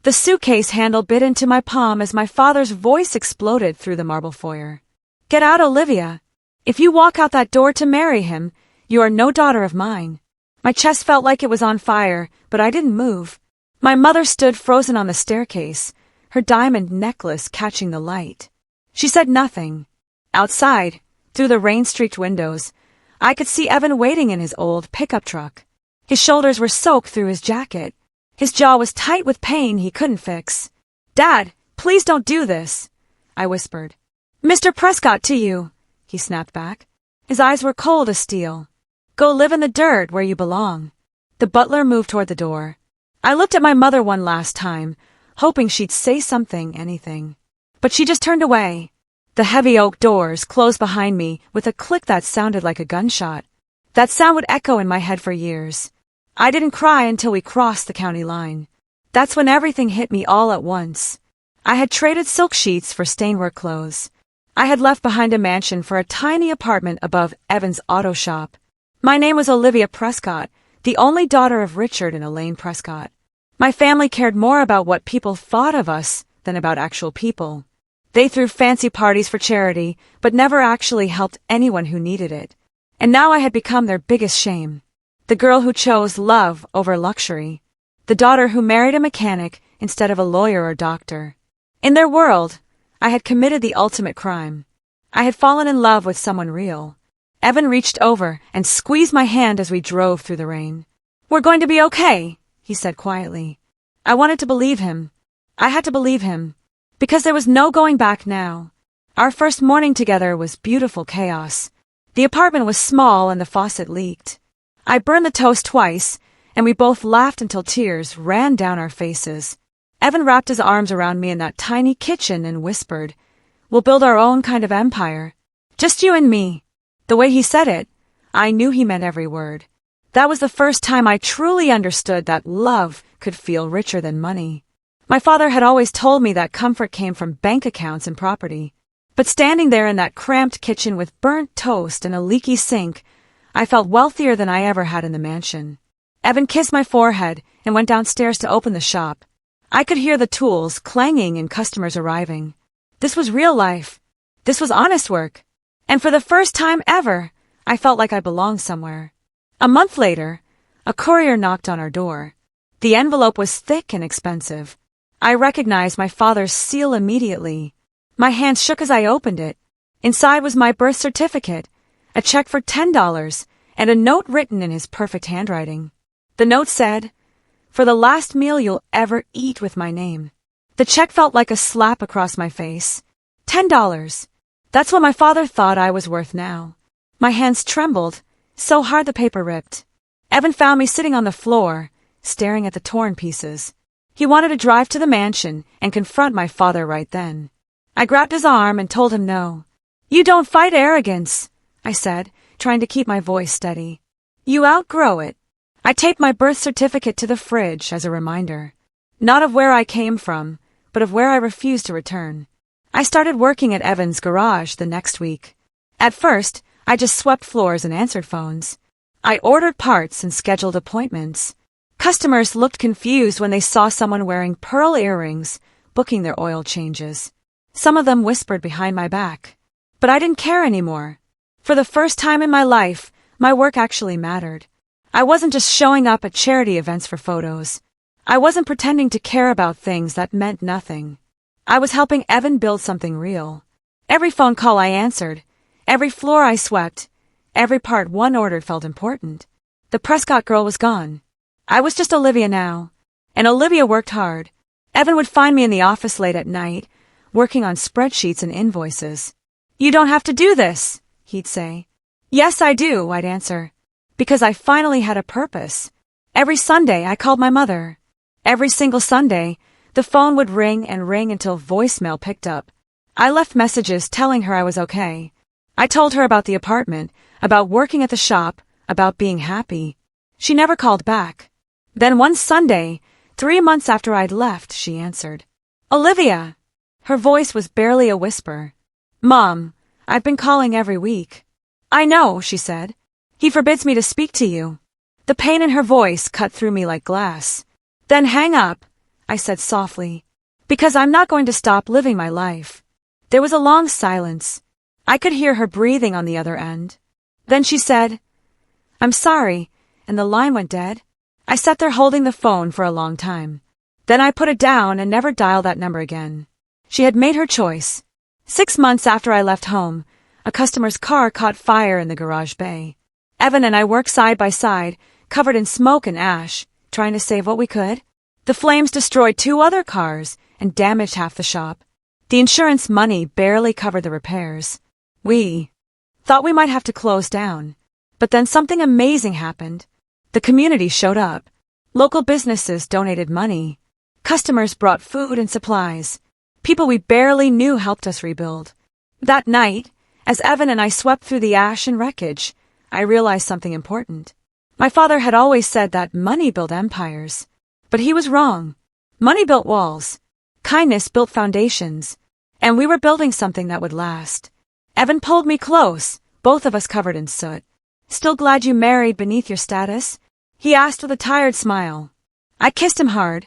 The suitcase handle bit into my palm as my father's voice exploded through the marble foyer. "Get out, Olivia. If you walk out that door to marry him, you are no daughter of mine." My chest felt like it was on fire, but I didn't move. My mother stood frozen on the staircase, her diamond necklace catching the light. She said nothing. Outside, through the rain-streaked windows, I could see Evan waiting in his old pickup truck. His shoulders were soaked through his jacket. His jaw was tight with pain he couldn't fix. "Dad, please don't do this," I whispered. "Mr. Prescott to you," he snapped back. His eyes were cold as steel. "Go live in the dirt where you belong." The butler moved toward the door. I looked at my mother one last time, hoping she'd say something, anything. But she just turned away. The heavy oak doors closed behind me with a click that sounded like a gunshot. That sound would echo in my head for years. I didn't cry until we crossed the county line. That's when everything hit me all at once. I had traded silk sheets for stainwork clothes. I had left behind a mansion for a tiny apartment above Evan's auto shop. My name was Olivia Prescott, the only daughter of Richard and Elaine Prescott. My family cared more about what people thought of us than about actual people. They threw fancy parties for charity, but never actually helped anyone who needed it. And now I had become their biggest shame. The girl who chose love over luxury. The daughter who married a mechanic instead of a lawyer or doctor. In their world, I had committed the ultimate crime. I had fallen in love with someone real. Evan reached over and squeezed my hand as we drove through the rain. "We're going to be okay," he said quietly. I wanted to believe him. I had to believe him. Because there was no going back now. Our first morning together was beautiful chaos. The apartment was small and the faucet leaked. I burned the toast twice, and we both laughed until tears ran down our faces. Evan wrapped his arms around me in that tiny kitchen and whispered, "We'll build our own kind of empire. Just you and me." The way he said it, I knew he meant every word. That was the first time I truly understood that love could feel richer than money. My father had always told me that comfort came from bank accounts and property. But standing there in that cramped kitchen with burnt toast and a leaky sink, I felt wealthier than I ever had in the mansion. Evan kissed my forehead and went downstairs to open the shop. I could hear the tools clanging and customers arriving. This was real life. This was honest work. And for the first time ever, I felt like I belonged somewhere. A month later, a courier knocked on our door. The envelope was thick and expensive. I recognized my father's seal immediately. My hands shook as I opened it. Inside was my birth certificate, a check for $10, and a note written in his perfect handwriting. The note said, "For the last meal you'll ever eat with my name." The check felt like a slap across my face. $10. That's what my father thought I was worth now. My hands trembled, so hard the paper ripped. Evan found me sitting on the floor, staring at the torn pieces. He wanted to drive to the mansion and confront my father right then. I grabbed his arm and told him no. "You don't fight arrogance," I said, trying to keep my voice steady. "You outgrow it." I taped my birth certificate to the fridge as a reminder. Not of where I came from, but of where I refused to return. I started working at Evan's garage the next week. At first, I just swept floors and answered phones. I ordered parts and scheduled appointments. Customers looked confused when they saw someone wearing pearl earrings, booking their oil changes. Some of them whispered behind my back. But I didn't care anymore. For the first time in my life, my work actually mattered. I wasn't just showing up at charity events for photos. I wasn't pretending to care about things that meant nothing. I was helping Evan build something real. Every phone call I answered, every floor I swept, every part one ordered felt important. The Prescott girl was gone. I was just Olivia now. And Olivia worked hard. Evan would find me in the office late at night, working on spreadsheets and invoices. "You don't have to do this," he'd say. "Yes, I do," I'd answer. Because I finally had a purpose. Every Sunday, I called my mother. Every single Sunday, the phone would ring and ring until voicemail picked up. I left messages telling her I was okay. I told her about the apartment, about working at the shop, about being happy. She never called back. Then one Sunday, 3 months after I'd left, she answered. "Olivia!" Her voice was barely a whisper. "Mom, I've been calling every week." "I know," she said. "He forbids me to speak to you." The pain in her voice cut through me like glass. "Then hang up," I said softly. Because I'm not going to stop living my life. There was a long silence. I could hear her breathing on the other end. Then she said, I'm sorry, and the line went dead. I sat there holding the phone for a long time. Then I put it down and never dialed that number again. She had made her choice. 6 months after I left home, a customer's car caught fire in the garage bay. Evan and I worked side by side, covered in smoke and ash, trying to save what we could. The flames destroyed 2 other cars and damaged half the shop. The insurance money barely covered the repairs. We thought we might have to close down. But then something amazing happened. The community showed up. Local businesses donated money. Customers brought food and supplies. People we barely knew helped us rebuild. That night, as Evan and I swept through the ash and wreckage, I realized something important. My father had always said that money built empires. But he was wrong. Money built walls. Kindness built foundations. And we were building something that would last. Evan pulled me close, both of us covered in soot. Still glad you married beneath your status? He asked with a tired smile. I kissed him hard.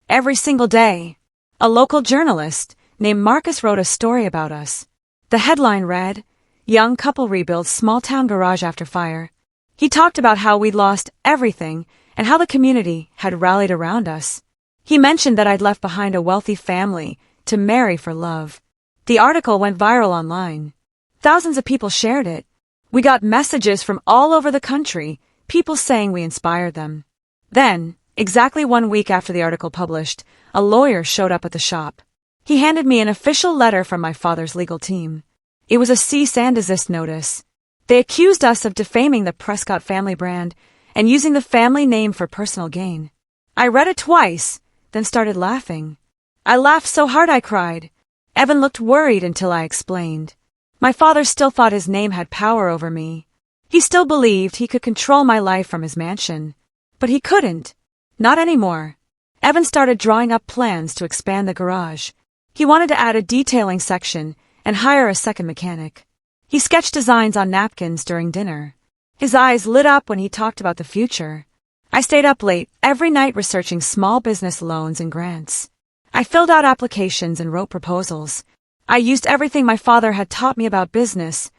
Every single day. A local journalist named Marcus wrote a story about us. The headline read, Young couple rebuilds small-town garage after fire. He talked about how we'd lost everything and how the community had rallied around us. He mentioned that I'd left behind a wealthy family to marry for love. The article went viral online. Thousands of people shared it. We got messages from all over the country, people saying we inspired them. Then, exactly 1 week after the article published, a lawyer showed up at the shop. He handed me an official letter from my father's legal team. It was a cease and desist notice. They accused us of defaming the Prescott family brand and using the family name for personal gain. I read it twice, then started laughing. I laughed so hard I cried. Evan looked worried until I explained. My father still thought his name had power over me. He still believed he could control my life from his mansion. But he couldn't. Not anymore. Evan started drawing up plans to expand the garage. He wanted to add a detailing section and hire a second mechanic. He sketched designs on napkins during dinner. His eyes lit up when he talked about the future. I stayed up late every night researching small business loans and grants. I filled out applications and wrote proposals. I used everything my father had taught me about business,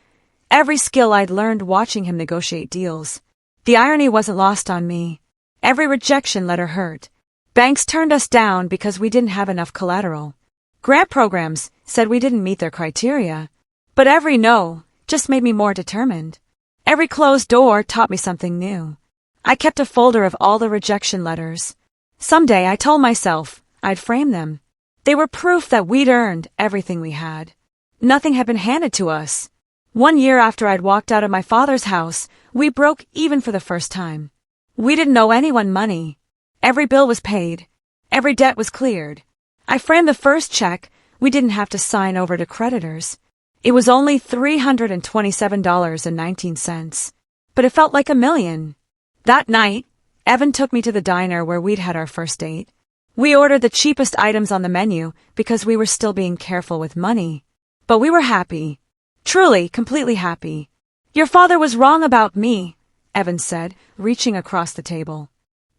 every skill I'd learned watching him negotiate deals. The irony wasn't lost on me. Every rejection letter hurt. Banks turned us down because we didn't have enough collateral. Grant programs said we didn't meet their criteria. But every no just made me more determined. Every closed door taught me something new. I kept a folder of all the rejection letters. Someday I told myself I'd frame them. They were proof that we'd earned everything we had. Nothing had been handed to us. 1 year after I'd walked out of my father's house, we broke even for the first time. We didn't owe anyone money. Every bill was paid. Every debt was cleared. I framed the first check we didn't have to sign over to creditors. It was only $327.19, but it felt like $1 million. That night, Evan took me to the diner where we'd had our first date. We ordered the cheapest items on the menu because we were still being careful with money. But we were happy. Truly, completely happy. Your father was wrong about me, Evan said, reaching across the table.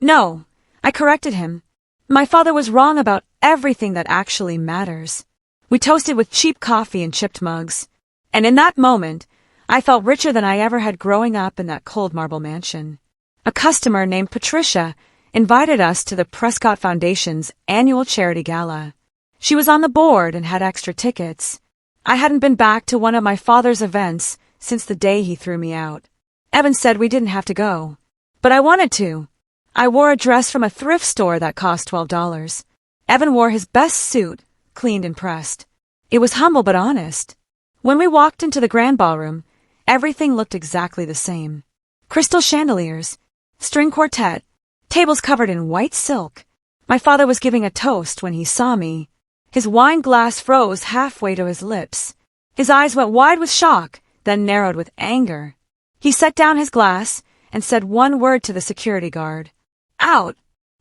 No, I corrected him. My father was wrong about everything that actually matters. We toasted with cheap coffee and chipped mugs. And in that moment, I felt richer than I ever had growing up in that cold marble mansion. A customer named Patricia invited us to the Prescott Foundation's annual charity gala. She was on the board and had extra tickets. I hadn't been back to one of my father's events since the day he threw me out. Evan said we didn't have to go. But I wanted to. I wore a dress from a thrift store that cost $12. Evan wore his best suit, cleaned and pressed. It was humble but honest. When we walked into the grand ballroom, everything looked exactly the same. Crystal chandeliers, string quartet, tables covered in white silk. My father was giving a toast when he saw me. His wine glass froze halfway to his lips. His eyes went wide with shock, then narrowed with anger. He set down his glass and said one word to the security guard. Out!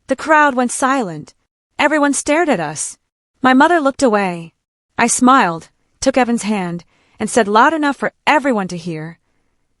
The crowd went silent. Everyone stared at us. My mother looked away. I smiled, took Evan's hand, and said loud enough for everyone to hear.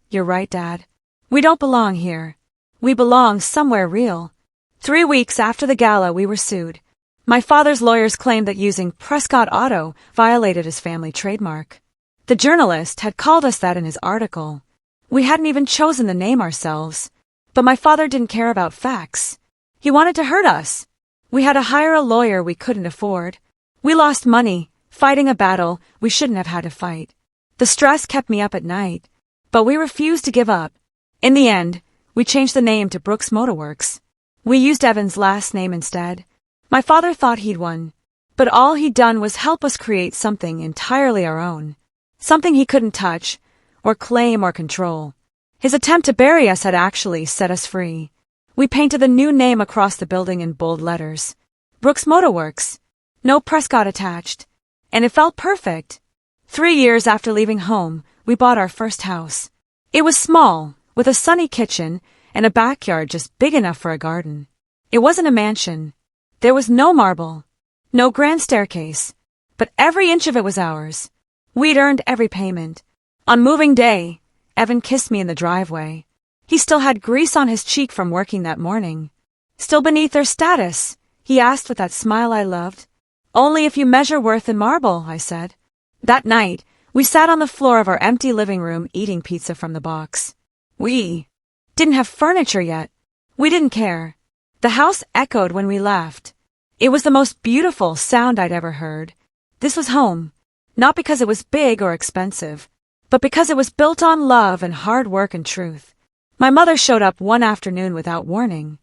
You're right, Dad. We don't belong here. We belong somewhere real. 3 weeks after the gala, we were sued. My father's lawyers claimed that using Prescott Auto violated his family trademark. The journalist had called us that in his article. We hadn't even chosen the name ourselves. But my father didn't care about facts. He wanted to hurt us. We had to hire a lawyer we couldn't afford. We lost money, fighting a battle we shouldn't have had to fight. The stress kept me up at night, but we refused to give up. In the end, we changed the name to Brooks Motorworks. We used Evan's last name instead. My father thought he'd won, but all he'd done was help us create something entirely our own. Something he couldn't touch, or claim or control. His attempt to bury us had actually set us free. We painted the new name across the building in bold letters. Brooks Motorworks. No Prescott attached. And it felt perfect. 3 years after leaving home, we bought our first house. It was small, with a sunny kitchen and a backyard just big enough for a garden. It wasn't a mansion. There was no marble, no grand staircase, but every inch of it was ours. We'd earned every payment. On moving day, Evan kissed me in the driveway. He still had grease on his cheek from working that morning. Still beneath their status, he asked with that smile I loved. Only if you measure worth in marble, I said. That night, we sat on the floor of our empty living room eating pizza from the box. We didn't have furniture yet. We didn't care. The house echoed when we left. It was the most beautiful sound I'd ever heard. This was home, not because it was big or expensive, but because it was built on love and hard work and truth. My mother showed up one afternoon without warning.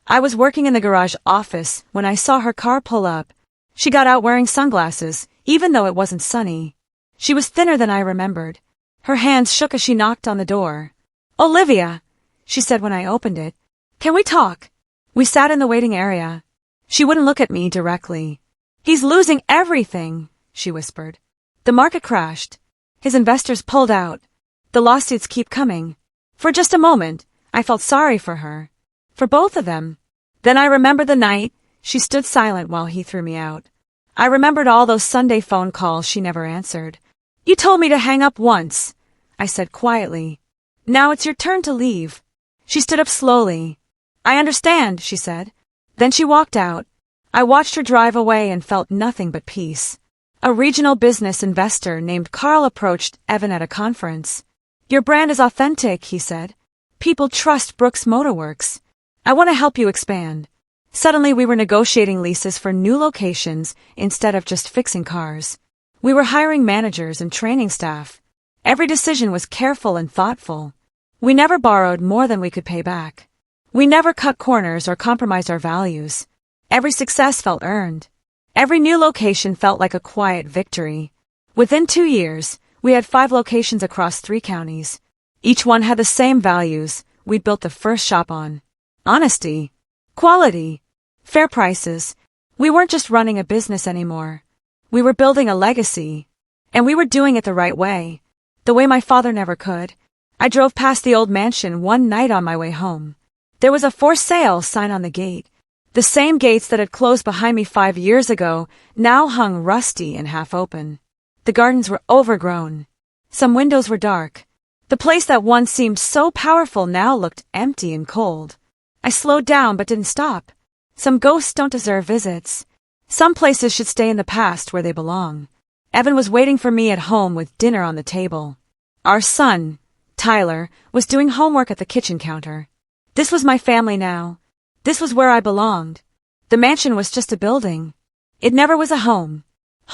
I was working in the garage office when I saw her car pull up. She got out wearing sunglasses, even though it wasn't sunny. She was thinner than I remembered. Her hands shook as she knocked on the door. "Olivia," she said when I opened it. "Can we talk?" We sat in the waiting area. She wouldn't look at me directly. "He's losing everything," she whispered. "The market crashed. His investors pulled out. The lawsuits keep coming." For just a moment, I felt sorry for her. For both of them. Then I remembered the night she stood silent while he threw me out. I remembered all those Sunday phone calls she never answered. "You told me to hang up once," I said quietly. "Now it's your turn to leave." She stood up slowly. "I understand," she said. Then she walked out. I watched her drive away and felt nothing but peace. A regional business investor named Carl approached Evan at a conference. "Your brand is authentic," he said. "People trust Brooks Motorworks. I want to help you expand." Suddenly we were negotiating leases for new locations instead of just fixing cars. We were hiring managers and training staff. Every decision was careful and thoughtful. We never borrowed more than we could pay back. We never cut corners or compromised our values. Every success felt earned. Every new location felt like a quiet victory. Within 2 years, we had 5 locations across 3 counties. Each one had the same values we'd built the first shop on. Honesty, quality, fair prices. We weren't just running a business anymore. We were building a legacy. And we were doing it the right way. The way my father never could. I drove past the old mansion one night on my way home. There was a "for sale" sign on the gate. The same gates that had closed behind me 5 years ago now hung rusty and half open. The gardens were overgrown. Some windows were dark. The place that once seemed so powerful now looked empty and cold. I slowed down but didn't stop. Some ghosts don't deserve visits. Some places should stay in the past where they belong. Evan was waiting for me at home with dinner on the table. Our son, Tyler, was doing homework at the kitchen counter. This was my family now. This was where I belonged. The mansion was just a building. It never was a home.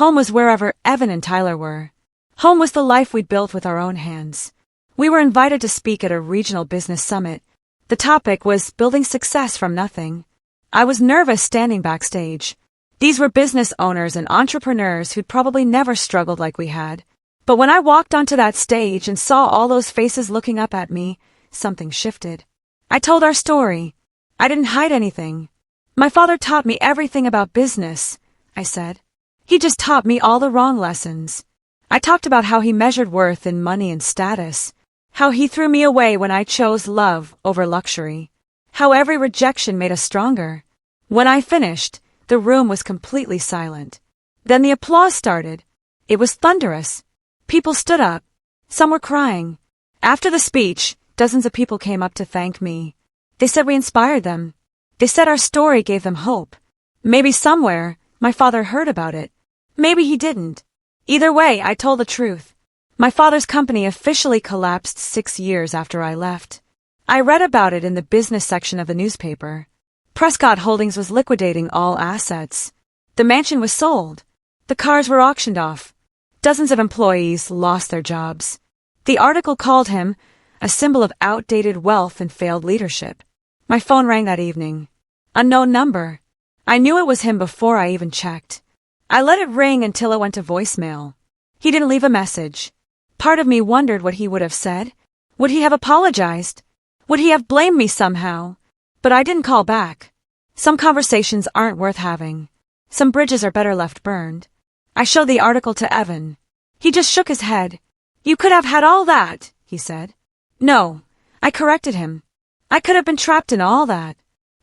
Home was wherever Evan and Tyler were. Home was the life we'd built with our own hands. We were invited to speak at a regional business summit. The topic was building success from nothing. I was nervous standing backstage. These were business owners and entrepreneurs who'd probably never struggled like we had. But when I walked onto that stage and saw all those faces looking up at me, something shifted. I told our story. I didn't hide anything. "My father taught me everything about business," I said. "He just taught me all the wrong lessons." I talked about how he measured worth in money and status, how he threw me away when I chose love over luxury, how every rejection made us stronger. When I finished, the room was completely silent. Then the applause started. It was thunderous. People stood up. Some were crying. After the speech, dozens of people came up to thank me. They said we inspired them. They said our story gave them hope. Maybe somewhere, My father heard about it. Maybe he didn't. Either way, I told the truth. My father's company officially collapsed 6 years after I left. I read about it in the business section of the newspaper. Prescott Holdings was liquidating all assets. The mansion was sold. The cars were auctioned off. Dozens of employees lost their jobs. The article called him a symbol of outdated wealth and failed leadership. My phone rang that evening. Unknown number. I knew it was him before I even checked. I let it ring until it went to voicemail. He didn't leave a message. Part of me wondered what he would have said. Would he have apologized? Would he have blamed me somehow? But I didn't call back. Some conversations aren't worth having. Some bridges are better left burned. I showed the article to Evan. He just shook his head. You could have had all that, he said. No, I corrected him. I could have been trapped in all that.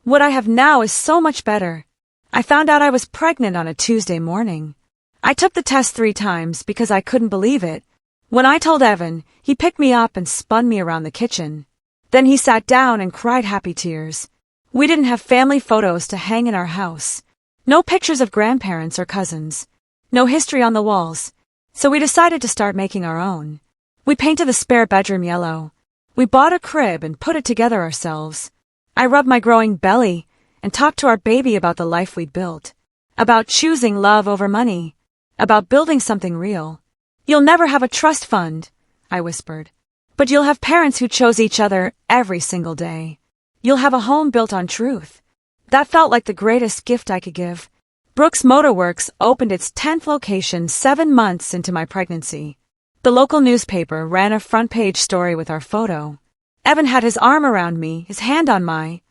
What I have now is so much better. I found out I was pregnant on a Tuesday morning. I took the test 3 times because I couldn't believe it. When I told Evan, he picked me up and spun me around the kitchen. Then he sat down and cried happy tears. We didn't have family photos to hang in our house. No pictures of grandparents or cousins. No history on the walls. So we decided to start making our own. We painted the spare bedroom yellow. We bought a crib and put it together ourselves. I rubbed my growing belly and talked to our baby about the life we'd built. About choosing love over money. About building something real. You'll never have a trust fund, I whispered. But you'll have parents who chose each other every single day. You'll have a home built on truth. That felt like the greatest gift I could give. Brooks Motorworks opened its 10th location 7 months into my pregnancy. The local newspaper ran a front-page story with our photo. Evan had his arm around me, his hand on my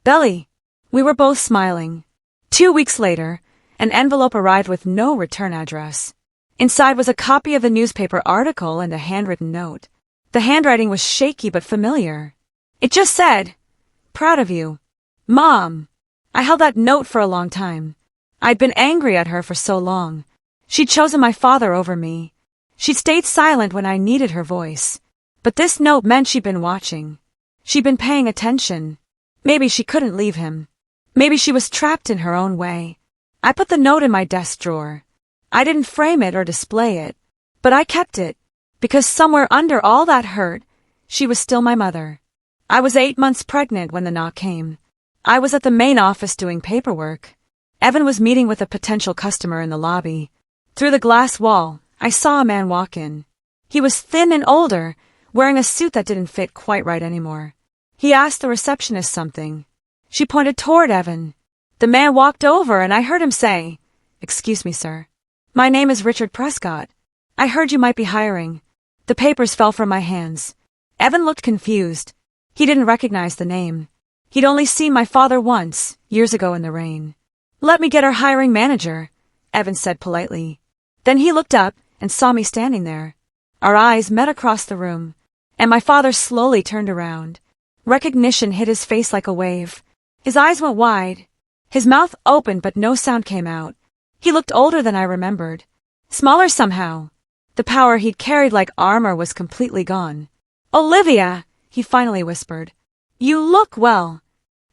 belly. We were both smiling. 2 weeks later, an envelope arrived with no return address. Inside was a copy of the newspaper article and a handwritten note. The handwriting was shaky but familiar. It just said, "Proud of you, Mom." I held that note for a long time. I'd been angry at her for so long. She'd chosen my father over me. She'd stayed silent when I needed her voice. But this note meant she'd been watching. She'd been paying attention. Maybe she couldn't leave him. Maybe she was trapped in her own way. I put the note in my desk drawer. I didn't frame it or display it, but I kept it, because somewhere under all that hurt, she was still my mother. I was 8 months pregnant when the knock came. I was at the main office doing paperwork. Evan was meeting with a potential customer in the lobby. Through the glass wall, I saw a man walk in. He was thin and older, wearing a suit that didn't fit quite right anymore. He asked the receptionist something. She pointed toward Evan. The man walked over and I heard him say, "Excuse me, sir. My name is Richard Prescott. I heard you might be hiring." The papers fell from my hands. Evan looked confused. He didn't recognize the name. He'd only seen my father once, years ago in the rain. "Let me get our hiring manager," Evan said politely. Then he looked up and saw me standing there. Our eyes met across the room, and my father slowly turned around. Recognition hit his face like a wave. His eyes went wide. His mouth opened but no sound came out. He looked older than I remembered. Smaller somehow. The power he'd carried like armor was completely gone. "Olivia," he finally whispered. "You look well."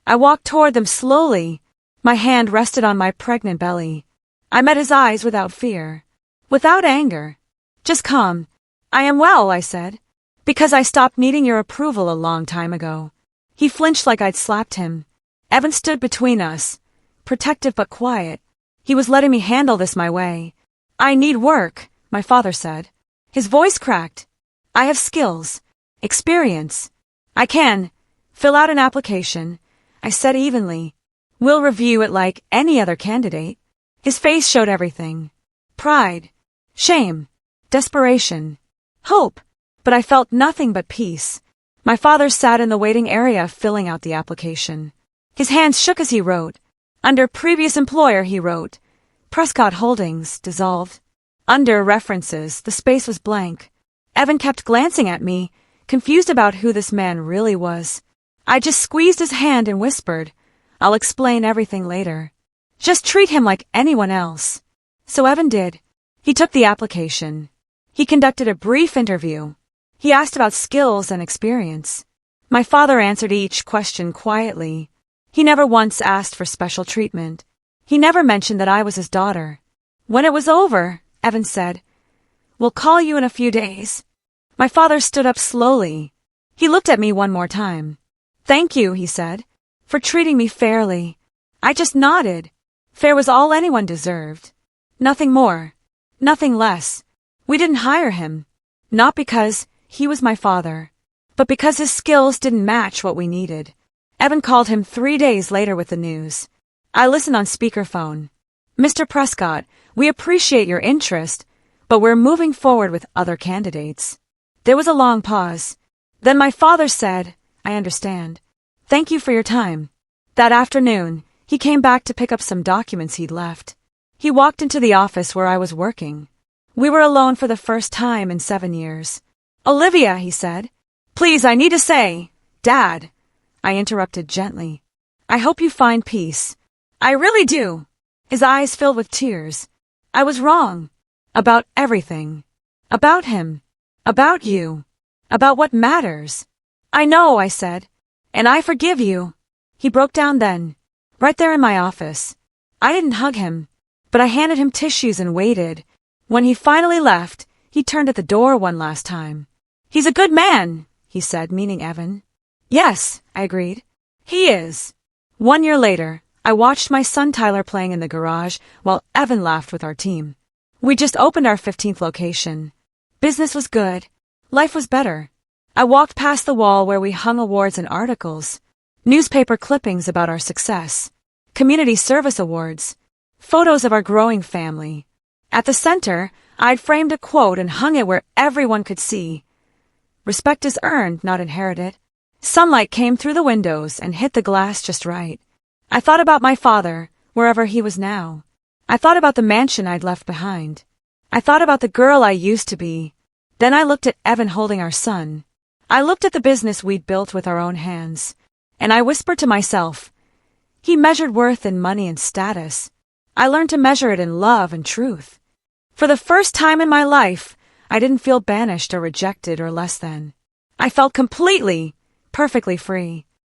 I walked toward them slowly. My hand rested on my pregnant belly. I met his eyes without fear. Without anger. Just calm. "I am well," I said. "Because I stopped needing your approval a long time ago." He flinched like I'd slapped him. Evan stood between us. Protective but quiet. He was letting me handle this my way. "I need work," my father said. His voice cracked. "I have skills. Experience. I can fill out an application," I said evenly. "We'll review it like any other candidate." His face showed everything. Pride. Shame. Desperation. Hope. But I felt nothing but peace. My father sat in the waiting area filling out the application. His hands shook as he wrote. Under previous employer, he wrote, "Prescott Holdings, dissolved." Under references, the space was blank. Evan kept glancing at me, confused about who this man really was. I just squeezed his hand and whispered, "I'll explain everything later. Just treat him like anyone else." So Evan did. He took the application. He conducted a brief interview. He asked about skills and experience. My father answered each question quietly. He never once asked for special treatment. He never mentioned that I was his daughter. When it was over, Evan said, "We'll call you in a few days." My father stood up slowly. He looked at me one more time. "Thank you," he said, "for treating me fairly." I just nodded. Fair was all anyone deserved. Nothing more. Nothing less. We didn't hire him. Not because he was my father, but because his skills didn't match what we needed. Evan called him 3 days later with the news. I listened on speakerphone. "Mr. Prescott, we appreciate your interest, but we're moving forward with other candidates." There was a long pause. Then my father said, "I understand. Thank you for your time." That afternoon, he came back to pick up some documents he'd left. He walked into the office where I was working. We were alone for the first time in 7 years. "Olivia," he said, "please, I need to say—" "Dad," I interrupted gently, "I hope you find peace." "I really do." His eyes filled with tears. "I was wrong. About everything. About him. About you. About what matters." "I know," I said, "and I forgive you." He broke down then, right there in my office. I didn't hug him, but I handed him tissues and waited. When he finally left, he turned at the door one last time. "He's a good man," he said, meaning Evan. "Yes," I agreed. "He is." 1 year later, I watched my son Tyler playing in the garage while Evan laughed with our team. We just opened our 15th location. Business was good. Life was better. I walked past the wall where we hung awards and articles, newspaper clippings about our success, community service awards, photos of our growing family. At the center, I'd framed a quote and hung it where everyone could see. "Respect is earned, not inherited." Sunlight came through the windows and hit the glass just right. I thought about my father, wherever he was now. I thought about the mansion I'd left behind. I thought about the girl I used to be. Then I looked at Evan holding our son. I looked at the business we'd built with our own hands. And I whispered to myself, he measured worth in money and status. I learned to measure it in love and truth. For the first time in my life, I didn't feel banished or rejected or less than. I felt completely, perfectly free.